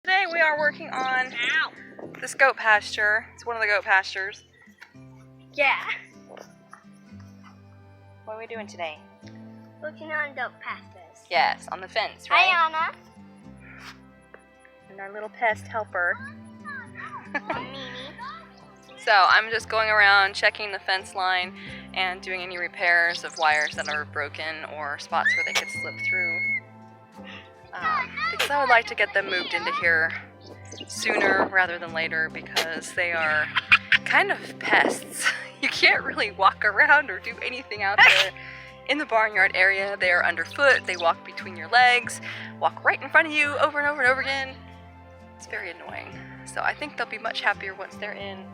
Today we are working on this goat pasture. It's one of the goat pastures. Yeah. What are we doing today? Working on goat pastures. Yes, on the fence, right? Hi, Anna. And our little pest helper. Mimi. So I'm just going around checking the fence line and doing any repairs of wires that are broken or spots where they could slip through. Because I would like to get them moved into here sooner rather than later because they are kind of pests. You can't really walk around or do anything out there in the barnyard area. They are underfoot, they walk between your legs, walk right in front of you over and over and over again. It's very annoying. So I think they'll be much happier once they're in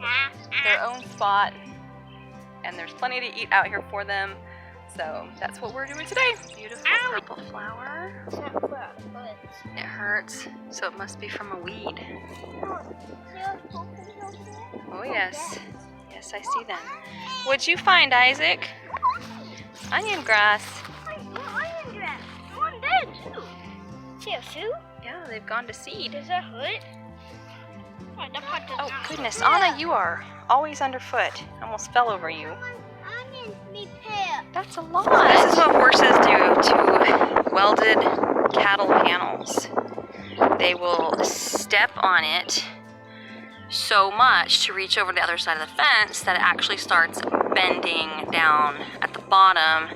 their own spot and there's plenty to eat out here for them. So that's what we're doing today. Beautiful purple flower. It hurts, so it must be from a weed. Oh yes, yes I see them. What'd you find, Isaac? Onion grass. Onion grass. One there too. See a Sue? Yeah, they've gone to seed. There's a hood. Oh goodness, Anna, you are always underfoot. Almost fell over you. That's a lot. This is what horses do to welded cattle panels. They will step on it so much to reach over to the other side of the fence that it actually starts bending down at the bottom,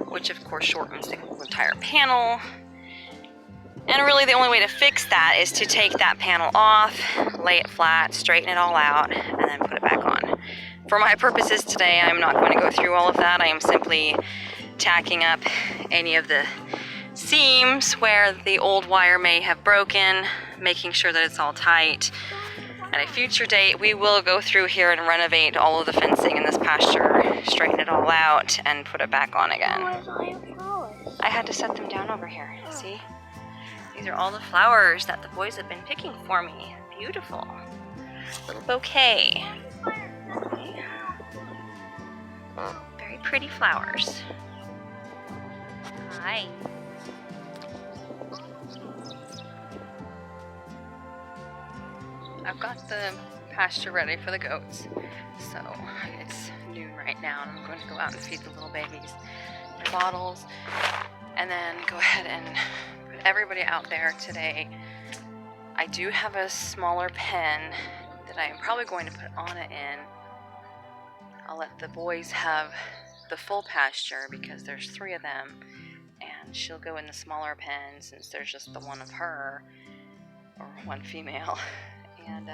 which of course shortens the whole entire panel. And really the only way to fix that is to take that panel off, lay it flat, straighten it all out, and then put it back on. For my purposes today, I'm not going to go through all of that. I am simply tacking up any of the seams where the old wire may have broken, making sure that it's all tight. At a future date, we will go through here and renovate all of the fencing in this pasture, straighten it all out, and put it back on again. I had to set them down over here, see? These are all the flowers that the boys have been picking for me. Beautiful. Little bouquet. Very pretty flowers. Hi. I've got the pasture ready for the goats. So it's noon right now and I'm going to go out and feed the little babies their bottles and then go ahead and put everybody out there today. I do have a smaller pen that I am probably going to put Anna in. I'll let the boys have the full pasture because there's 3 of them and she'll go in the smaller pen since there's just the one of her, or one female. And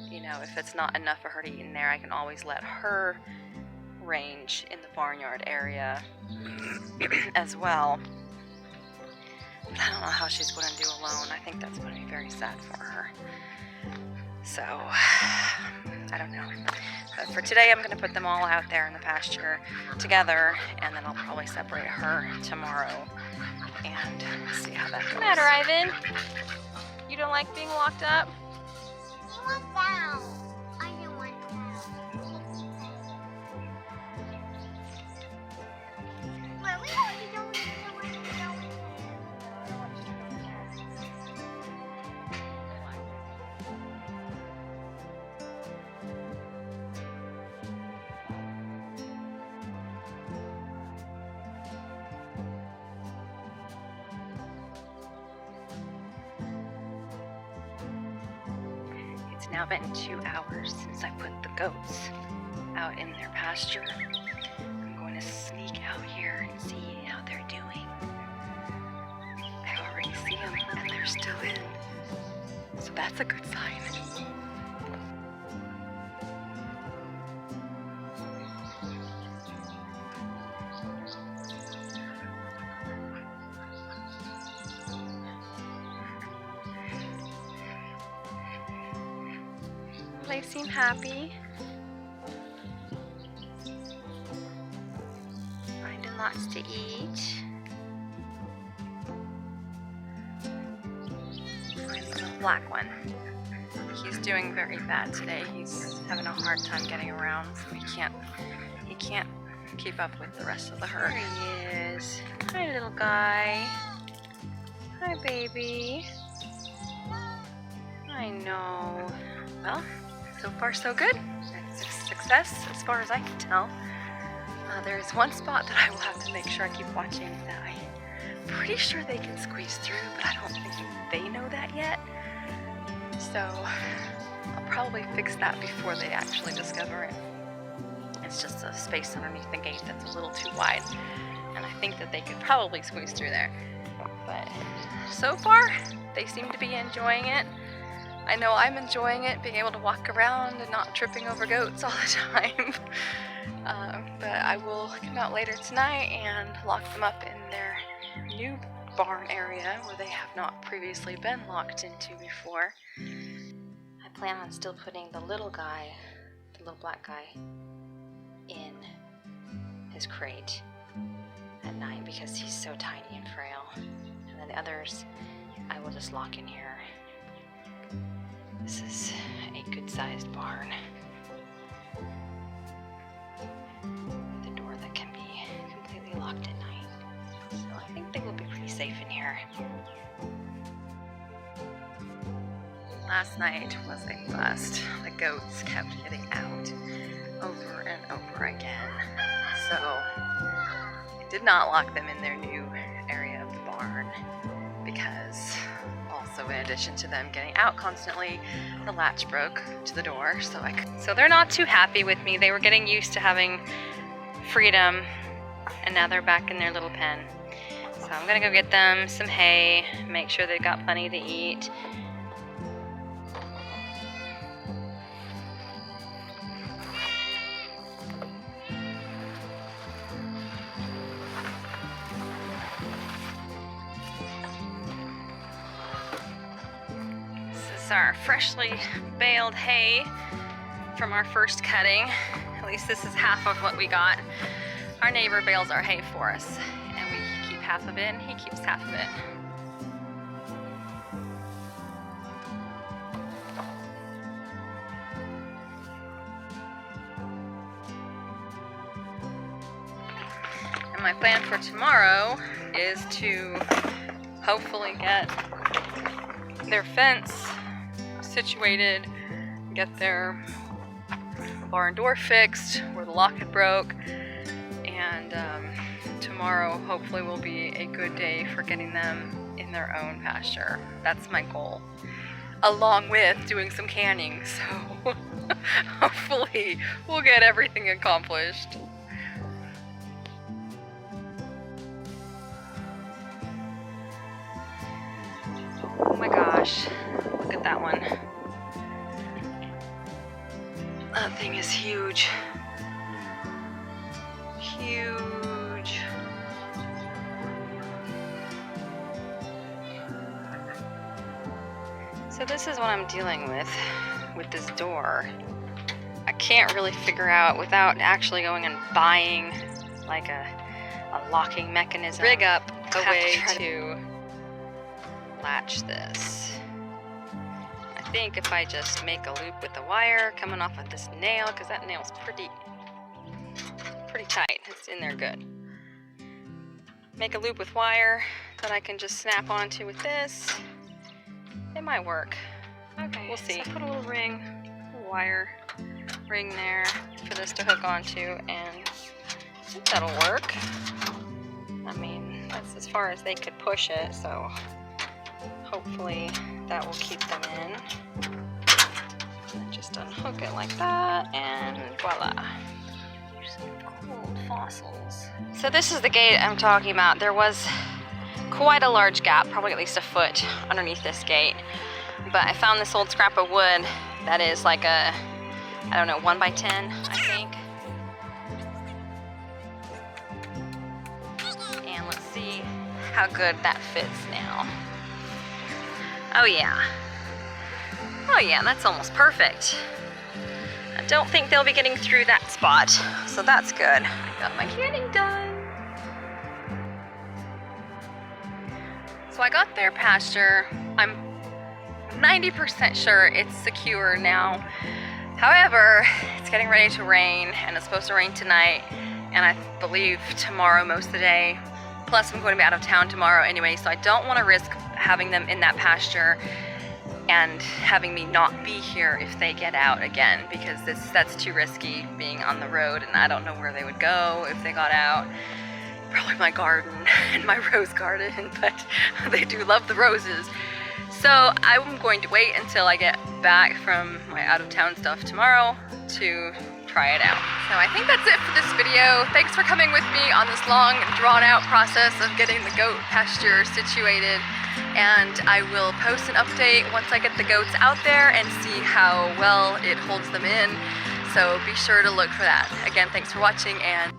you know, if it's not enough for her to eat in there, I can always let her range in the barnyard area as well. But I don't know how she's going to do alone. I think that's going to be very sad for her. So, I don't know. But for today, I'm going to put them all out there in the pasture together, and then I'll probably separate her tomorrow and see how that goes. What's the matter, Ivan? You don't like being locked up? He went down. I didn't want down. Mommy, you don't want to go in. It's now been 2 hours since I put the goats out in their pasture. I'm going to sneak out here and see how they're doing. I already see them and they're still in. So that's a good sign. They seem happy. Finding lots to eat. Find the little black one. He's doing very bad today. He's having a hard time getting around, so he can't keep up with the rest of the herd. There he is. Hi, little guy. Hi, baby. I know. Well, so far so good. It's a success as far as I can tell. There's one spot that I will have to make sure I keep watching that I'm pretty sure they can squeeze through, but I don't think they know that yet. So I'll probably fix that before they actually discover it. It's just a space underneath the gate that's a little too wide, and I think that they could probably squeeze through there. But so far, they seem to be enjoying it. I know I'm enjoying it, being able to walk around and not tripping over goats all the time. But I will come out later tonight and lock them up in their new barn area where they have not previously been locked into before. I plan on still putting the little guy, the little black guy, in his crate at night because he's so tiny and frail. And then the others I will just lock in here. This is a good-sized barn with a door that can be completely locked at night. So I think they will be pretty safe in here. Last night was a bust. The goats kept getting out over and over again. So I did not lock them in their new area of the barn because also in addition to them getting out constantly, the latch broke to the door. So they're not too happy with me. They were getting used to having freedom and now they're back in their little pen. So I'm gonna go get them some hay, make sure they've got plenty to eat. Our freshly baled hay from our first cutting. At least this is half of what we got. Our neighbor bales our hay for us and we keep half of it and he keeps half of it. And my plan for tomorrow is to hopefully get their fence situated, get their barn door fixed where the lock had broke, and tomorrow hopefully will be a good day for getting them in their own pasture. That's my goal, along with doing some canning, so hopefully we'll get everything accomplished. Oh my gosh. Look at that one. That thing is huge. Huge. So this is what I'm dealing with this door. I can't really figure out without actually going and buying like a locking mechanism, rig up a way to latch this. I think if I just make a loop with the wire coming off of this nail, because that nail's pretty tight, it's in there good. Make a loop with wire that I can just snap onto with this. It might work. Okay, we'll see. So I put a little ring, a wire ring there for this to hook onto, and I think that'll work. I mean, that's as far as they could push it, so hopefully that will keep them in. And just unhook it like that, and voila. Here's some cool fossils. So this is the gate I'm talking about. There was quite a large gap, probably at least a foot underneath this gate. But I found this old scrap of wood that is like a, I don't know, 1 by 10, I think. And let's see how good that fits now. Oh yeah. Oh yeah, that's almost perfect. I don't think they'll be getting through that spot, so that's good. I got my canning done. So I got their pasture. I'm 90% sure it's secure now. However, it's getting ready to rain, and it's supposed to rain tonight, and I believe tomorrow most of the day. Plus, I'm going to be out of town tomorrow anyway, so I don't want to risk having them in that pasture and having me not be here if they get out again, because that's too risky being on the road, and I don't know where they would go if they got out. Probably my garden and my rose garden, but they do love the roses. So I'm going to wait until I get back from my out of town stuff tomorrow to try it out. So I think that's it for this video. Thanks for coming with me on this long drawn out process of getting the goat pasture situated, and I will post an update once I get the goats out there and see how well it holds them in. So be sure to look for that. Again, thanks for watching, and